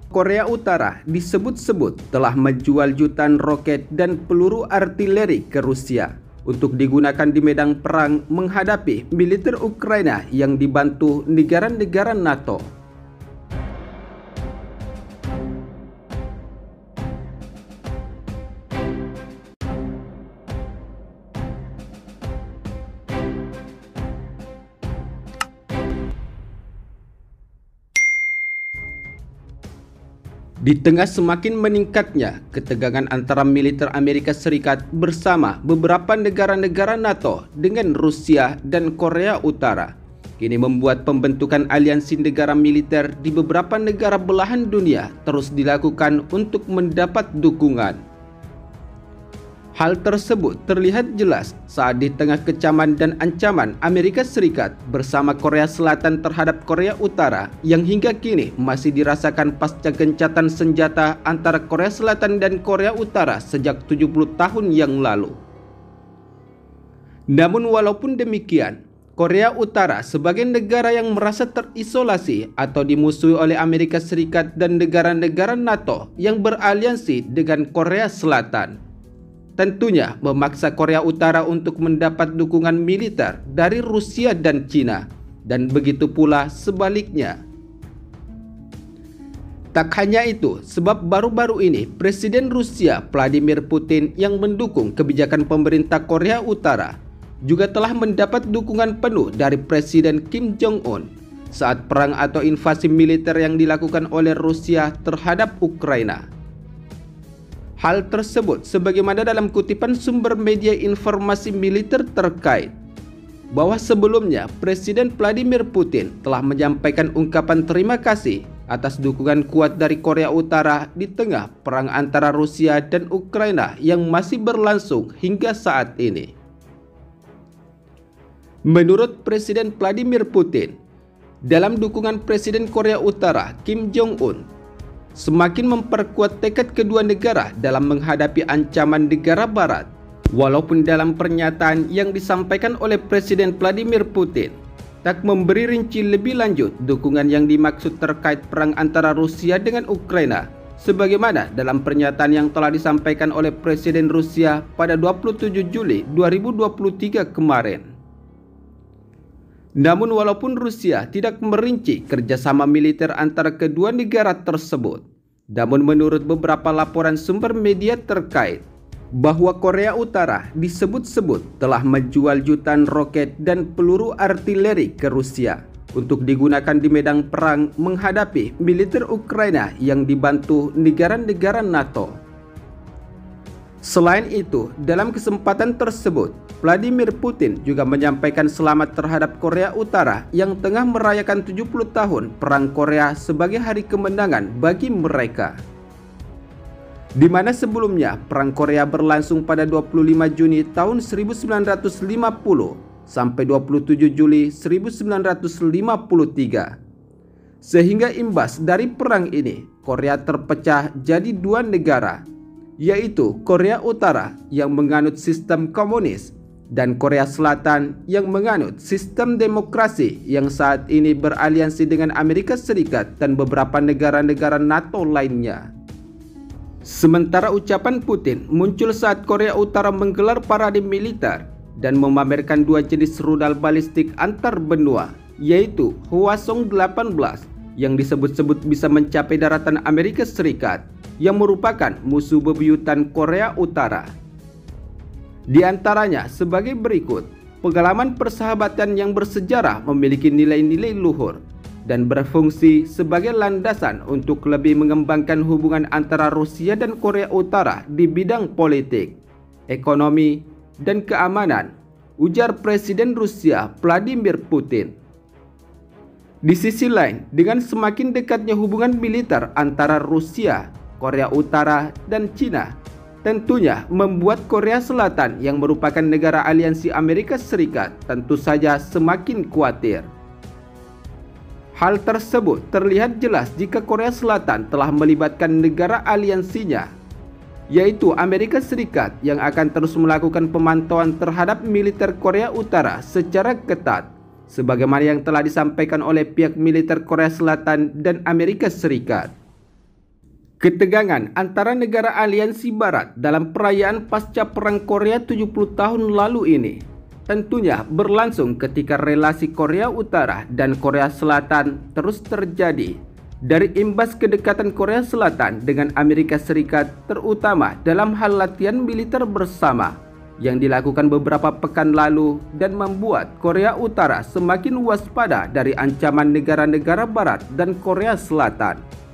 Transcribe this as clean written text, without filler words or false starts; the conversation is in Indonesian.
Korea Utara disebut-sebut telah menjual jutaan roket dan peluru artileri ke Rusia untuk digunakan di medan perang menghadapi militer Ukraina yang dibantu negara-negara NATO. Di tengah semakin meningkatnya ketegangan antara militer Amerika Serikat bersama beberapa negara-negara NATO dengan Rusia dan Korea Utara, kini membuat pembentukan aliansi negara militer di beberapa negara belahan dunia terus dilakukan untuk mendapat dukungan. Hal tersebut terlihat jelas saat di tengah kecaman dan ancaman Amerika Serikat bersama Korea Selatan terhadap Korea Utara yang hingga kini masih dirasakan pasca gencatan senjata antara Korea Selatan dan Korea Utara sejak 70 tahun yang lalu. Namun walaupun demikian, Korea Utara sebagai negara yang merasa terisolasi atau dimusuhi oleh Amerika Serikat dan negara-negara NATO yang beraliansi dengan Korea Selatan, tentunya memaksa Korea Utara untuk mendapat dukungan militer dari Rusia dan Cina, dan begitu pula sebaliknya. Tak hanya itu, sebab baru-baru ini Presiden Rusia Vladimir Putin yang mendukung kebijakan pemerintah Korea Utara juga telah mendapat dukungan penuh dari Presiden Kim Jong-un saat perang atau invasi militer yang dilakukan oleh Rusia terhadap Ukraina. Hal tersebut sebagaimana dalam kutipan sumber media informasi militer terkait, bahwa sebelumnya Presiden Vladimir Putin telah menyampaikan ungkapan terima kasih atas dukungan kuat dari Korea Utara di tengah perang antara Rusia dan Ukraina yang masih berlangsung hingga saat ini. Menurut Presiden Vladimir Putin, dalam dukungan Presiden Korea Utara Kim Jong-un semakin memperkuat tekad kedua negara dalam menghadapi ancaman negara barat. Walaupun dalam pernyataan yang disampaikan oleh Presiden Vladimir Putin tak memberi rinci lebih lanjut dukungan yang dimaksud terkait perang antara Rusia dengan Ukraina, sebagaimana dalam pernyataan yang telah disampaikan oleh Presiden Rusia pada 27 Juli 2023 kemarin. Namun walaupun Rusia tidak merinci kerjasama militer antara kedua negara tersebut, namun menurut beberapa laporan sumber media terkait, bahwa Korea Utara disebut-sebut telah menjual jutaan roket dan peluru artileri ke Rusia untuk digunakan di medan perang menghadapi militer Ukraina yang dibantu negara-negara NATO. Selain itu, dalam kesempatan tersebut, Vladimir Putin juga menyampaikan selamat terhadap Korea Utara yang tengah merayakan 70 tahun Perang Korea sebagai hari kemenangan bagi mereka. Di mana sebelumnya Perang Korea berlangsung pada 25 Juni tahun 1950 sampai 27 Juli 1953. Sehingga imbas dari perang ini, Korea terpecah jadi dua negara, yaitu Korea Utara yang menganut sistem komunis dan Korea Selatan yang menganut sistem demokrasi yang saat ini beraliansi dengan Amerika Serikat dan beberapa negara-negara NATO lainnya. Sementara ucapan Putin muncul saat Korea Utara menggelar parade militer dan memamerkan dua jenis rudal balistik antar benua, yaitu Hwasong-18 yang disebut-sebut bisa mencapai daratan Amerika Serikat yang merupakan musuh bebuyutan Korea Utara. Di antaranya sebagai berikut: pengalaman persahabatan yang bersejarah memiliki nilai-nilai luhur dan berfungsi sebagai landasan untuk lebih mengembangkan hubungan antara Rusia dan Korea Utara di bidang politik, ekonomi, dan keamanan, ujar Presiden Rusia Vladimir Putin. Di sisi lain, dengan semakin dekatnya hubungan militer antara Rusia, Korea Utara, dan Cina, tentunya membuat Korea Selatan yang merupakan negara aliansi Amerika Serikat tentu saja semakin khawatir. Hal tersebut terlihat jelas jika Korea Selatan telah melibatkan negara aliansinya, yaitu Amerika Serikat yang akan terus melakukan pemantauan terhadap militer Korea Utara secara ketat, sebagaimana yang telah disampaikan oleh pihak militer Korea Selatan dan Amerika Serikat. Ketegangan antara negara aliansi barat dalam perayaan pasca Perang Korea 70 tahun lalu ini tentunya berlangsung ketika relasi Korea Utara dan Korea Selatan terus terjadi dari imbas kedekatan Korea Selatan dengan Amerika Serikat, terutama dalam hal latihan militer bersama yang dilakukan beberapa pekan lalu dan membuat Korea Utara semakin waspada dari ancaman negara-negara barat dan Korea Selatan.